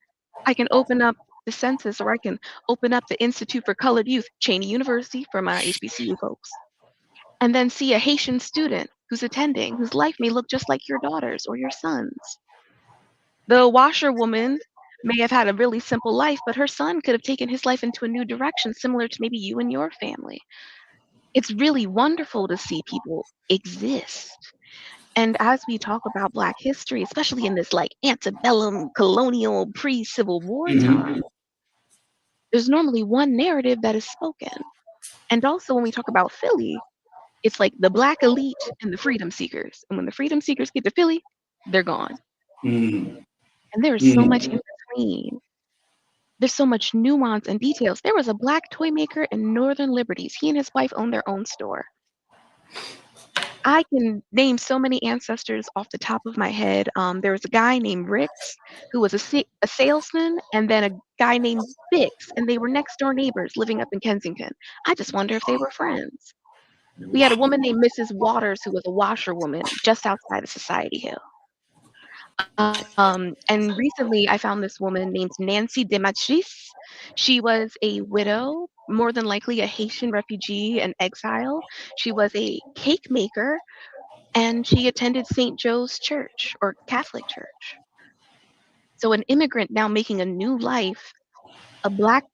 I can open up the census or I can open up the Institute for Colored Youth, Cheney University for my HBCU folks, and then see a Haitian student who's attending whose life may look just like your daughter's or your son's. The washerwoman may have had a really simple life, but her son could have taken his life into a new direction, similar to maybe you and your family. It's really wonderful to see people exist. And as we talk about Black history, especially in this like antebellum, colonial, pre Civil War time, Mhm. there's normally one narrative that is spoken. And also, when we talk about Philly, it's like the Black elite and the freedom seekers. And when the freedom seekers get to Philly, they're gone. Mhm. And there is so much in Mhm. between. There's so much nuance and details. There was a Black toy maker in Northern Liberties. He and his wife owned their own store. I can name so many ancestors off the top of my head. There was a guy named Rix who was a salesman, and then a guy named Bix, and they were next door neighbors living up in Kensington. I just wonder if they were friends. We had a woman named Mrs. Waters who was a washerwoman just outside of Society Hill. And recently I found this woman named Nancy Dematris. She was a widow, more than likely a Haitian refugee and exile. She was a cake maker and she attended St. Joe's Church or Catholic Church. So an immigrant now making a new life, a Black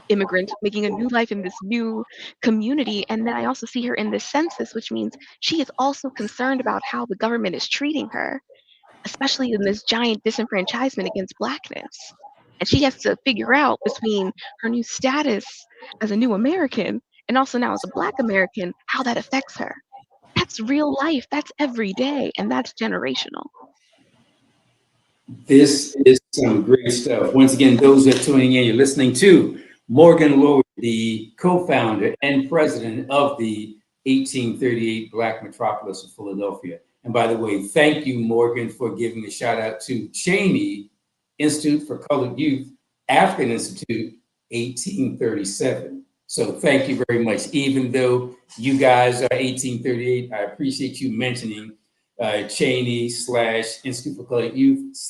immigrant making a new life in this new community. And then I also see her in this census, which means she is also concerned about how the government is treating her, especially in this giant disenfranchisement against Blackness. And she has to figure out between her new status as a new American and also now as a Black American, how that affects her. That's real life. That's every day. And that's generational. This is some great stuff. Once again, those that are tuning in, you're listening to Morgan Lloyd, the co-founder and president of the 1838 Black Metropolis of Philadelphia. And by the way, thank you, Morgan, for giving a shout out to Cheney Institute for Colored Youth, African Institute, 1837. So thank you very much. Even though you guys are 1838, I appreciate you mentioning Cheney / Institute for Colored Youth /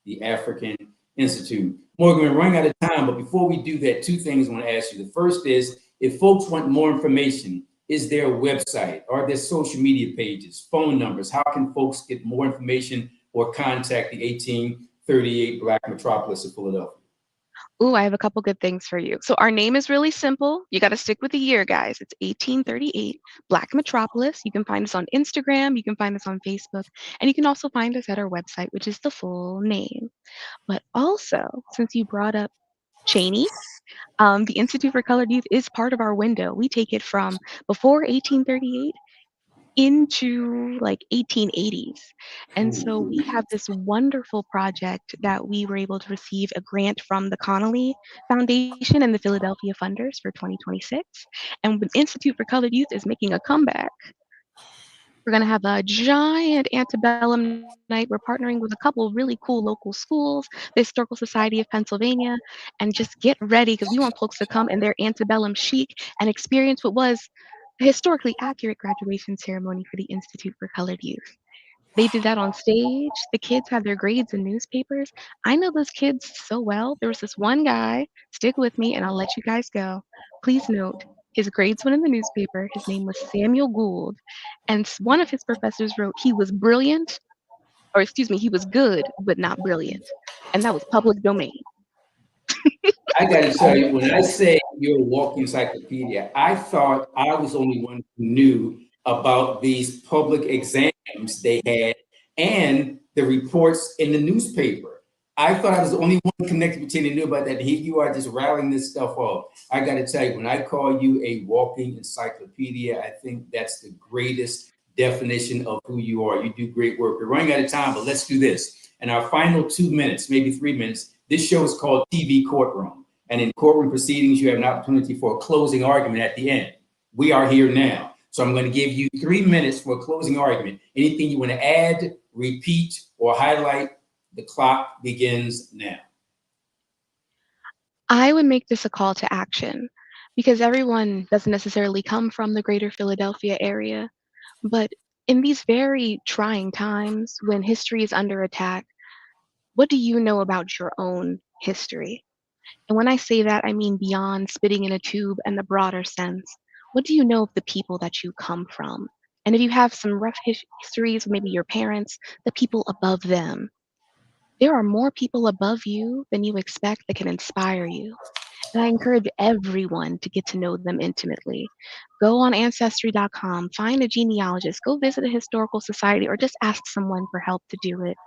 the African Institute. Morgan, we're running out of time, but before we do that, two things I want to ask you. The first is, if folks want more information, is there a website? Are there social media pages, phone numbers? How can folks get more information or contact the 1838 Black Metropolis of Philadelphia? Ooh, I have a couple good things for you. So our name is really simple. You got to stick with the year, guys. It's 1838 Black Metropolis. You can find us on Instagram. You can find us on Facebook. And you can also find us at our website, which is the full name. But also, since you brought up Cheney, the Institute for Colored Youth is part of our window. We take it from before 1838 into like 1880s. And so we have this wonderful project that we were able to receive a grant from the Connolly Foundation and the Philadelphia Funders for 2026. And the Institute for Colored Youth is making a comeback. We're going to have a giant antebellum night. We're partnering with a couple of really cool local schools, the Historical Society of Pennsylvania, and just get ready because we want folks to come in their antebellum chic and experience what was a historically accurate graduation ceremony for the Institute for Colored Youth. They did that on stage. The kids had their grades in newspapers. I know those kids so well. There was this one guy, stick with me and I'll let you guys go. Please note, his grades went in the newspaper. His name was Samuel Gould. And one of his professors wrote he was brilliant, or excuse me, he was good, but not brilliant. And that was public domain. I got to tell you, when I say you're a walking encyclopedia, I thought I was the only one who knew about these public exams they had and the reports in the newspaper. I thought I was the only one connected between and knew about that. Here you are just rattling this stuff off. I got to tell you, when I call you a walking encyclopedia, I think that's the greatest definition of who you are. You do great work. We're running out of time, but let's do this. In our final 2 minutes, maybe 3 minutes, this show is called TV Courtroom. And in courtroom proceedings, you have an opportunity for a closing argument at the end. We are here now. So I'm going to give you 3 minutes for a closing argument. Anything you want to add, repeat, or highlight, the clock begins now. I would make this a call to action because everyone doesn't necessarily come from the greater Philadelphia area. But in these very trying times when history is under attack, what do you know about your own history? And when I say that, I mean beyond spitting in a tube and the broader sense. What do you know of the people that you come from? And if you have some rough histories, maybe your parents, the people above them, there are more people above you than you expect that can inspire you. And I encourage everyone to get to know them intimately. Go on ancestry.com, find a genealogist, go visit a historical society, or just ask someone for help to do it.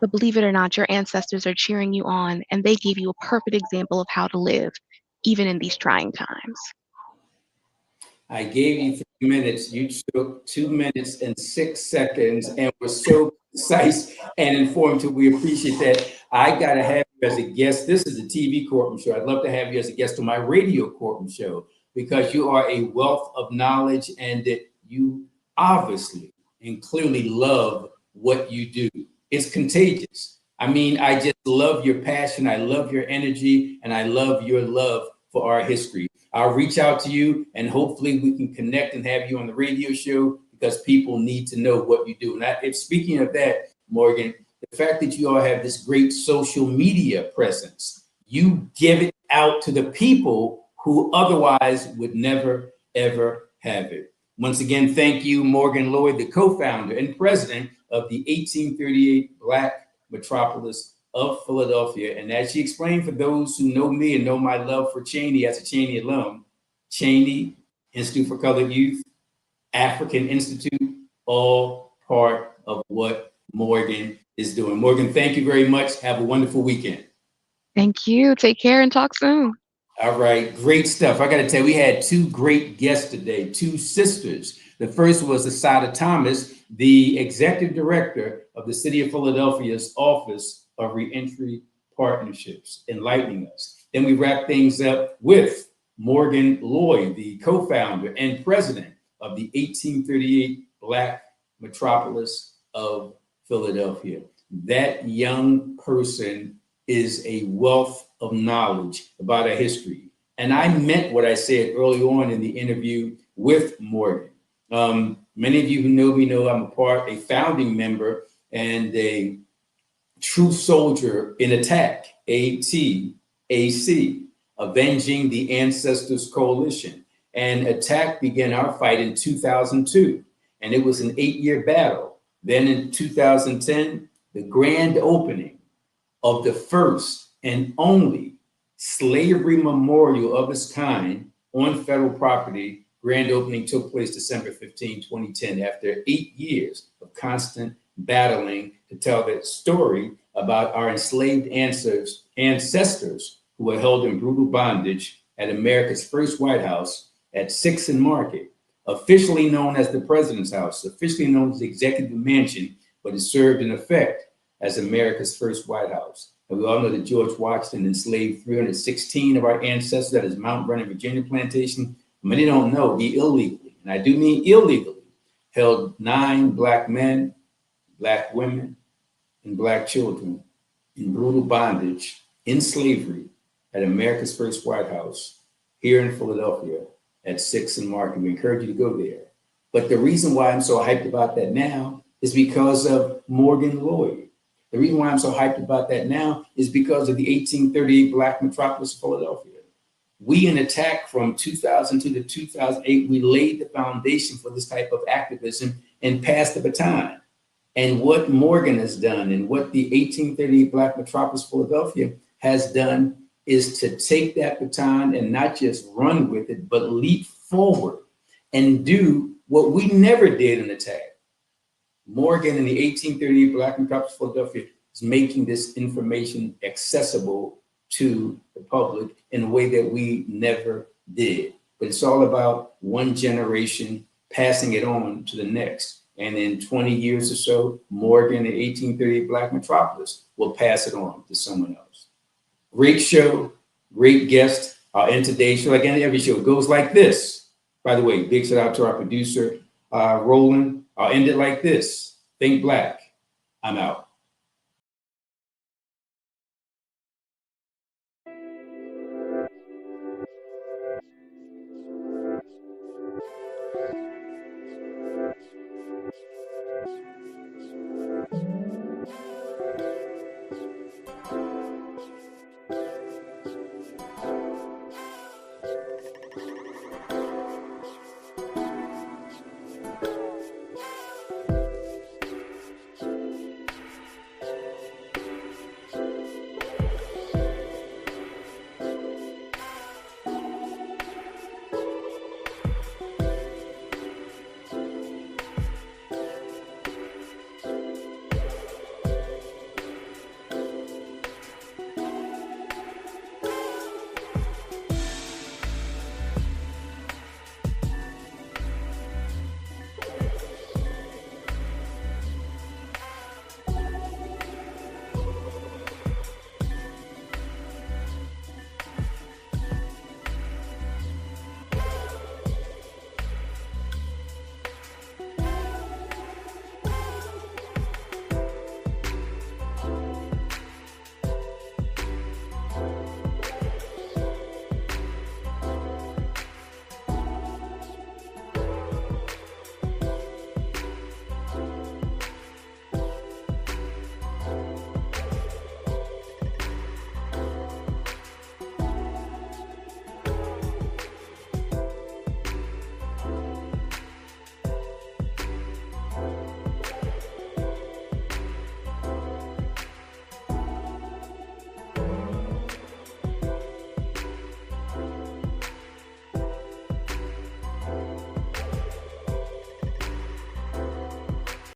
But believe it or not, your ancestors are cheering you on, and they gave you a perfect example of how to live, even in these trying times. I gave you 3 minutes. You took 2 minutes and 6 seconds and were so concise and informative. We appreciate that. I got to have you as a guest. This is a TV courtroom show. I'd love to have you as a guest on my radio courtroom show because you are a wealth of knowledge and that you obviously and clearly love what you do. It's contagious. I mean, I just love your passion. I love your energy and I love your love for our history. I'll reach out to you and hopefully we can connect and have you on the radio show because people need to know what you do. And if speaking of that, Morgan, the fact that you all have this great social media presence, you give it out to the people who otherwise would never, ever have it. Once again, thank you, Morgan Lloyd, the co-founder and president of the 1838 Black Metropolis of Philadelphia. And as she explained, for those who know me and know my love for Cheney as a Cheney alum, Cheney, Institute for Colored Youth, African Institute, all part of what Morgan is doing. Morgan, thank you very much. Have a wonderful weekend. Thank you. Take care and talk soon. All right, great stuff. I got to tell you, we had two great guests today, two sisters. The first was Asada Thomas, the executive director of the City of Philadelphia's Office of Reentry Partnerships, enlightening us. Then we wrap things up with Morgan Lloyd, the co-founder and president of the 1838 Black Metropolis of Philadelphia. That young person is a wealth of knowledge about our history. And I meant what I said early on in the interview with Morgan. Many of you who know me know I'm a founding member and a true soldier in ATTAC, ATAC, Avenging the Ancestors Coalition. And ATTAC began our fight in 2002, and it was an 8-year battle. Then in 2010, the grand opening of the first and only slavery memorial of its kind on federal property. Grand opening took place December 15, 2010, after 8 years of constant battling to tell that story about our enslaved ancestors who were held in brutal bondage at America's first White House at 6th and Market, officially known as the President's House, officially known as the Executive Mansion, but it served in effect as America's first White House. And we all know that George Washington enslaved 316 of our ancestors at his Mount Vernon, Virginia plantation. Many don't know he illegally, and I do mean illegally, held 9 Black men, Black women, and Black children in brutal bondage, in slavery, at America's first White House here in Philadelphia at 6th and Market. We encourage you to go there. But the reason why I'm so hyped about that now is because of Morgan Lloyd. The reason why I'm so hyped about that now is because of the 1838 Black Metropolis of Philadelphia. We in ATTAC from 2002 to 2008, we laid the foundation for this type of activism and passed the baton. And what Morgan has done and what the 1838 Black Metropolis of Philadelphia has done is to take that baton and not just run with it, but leap forward and do what we never did in ATTAC. Morgan in the 1838 Black Metropolis of Philadelphia is making this information accessible to the public in a way that we never did. But it's all about one generation passing it on to the next. And in 20 years or so, Morgan, the 1838 Black Metropolis, will pass it on to someone else. Great show, great guest. I'll end today's show, like every show, it goes like this. By the way, big shout out to our producer, Roland. I'll end it like this. Think Black. I'm out.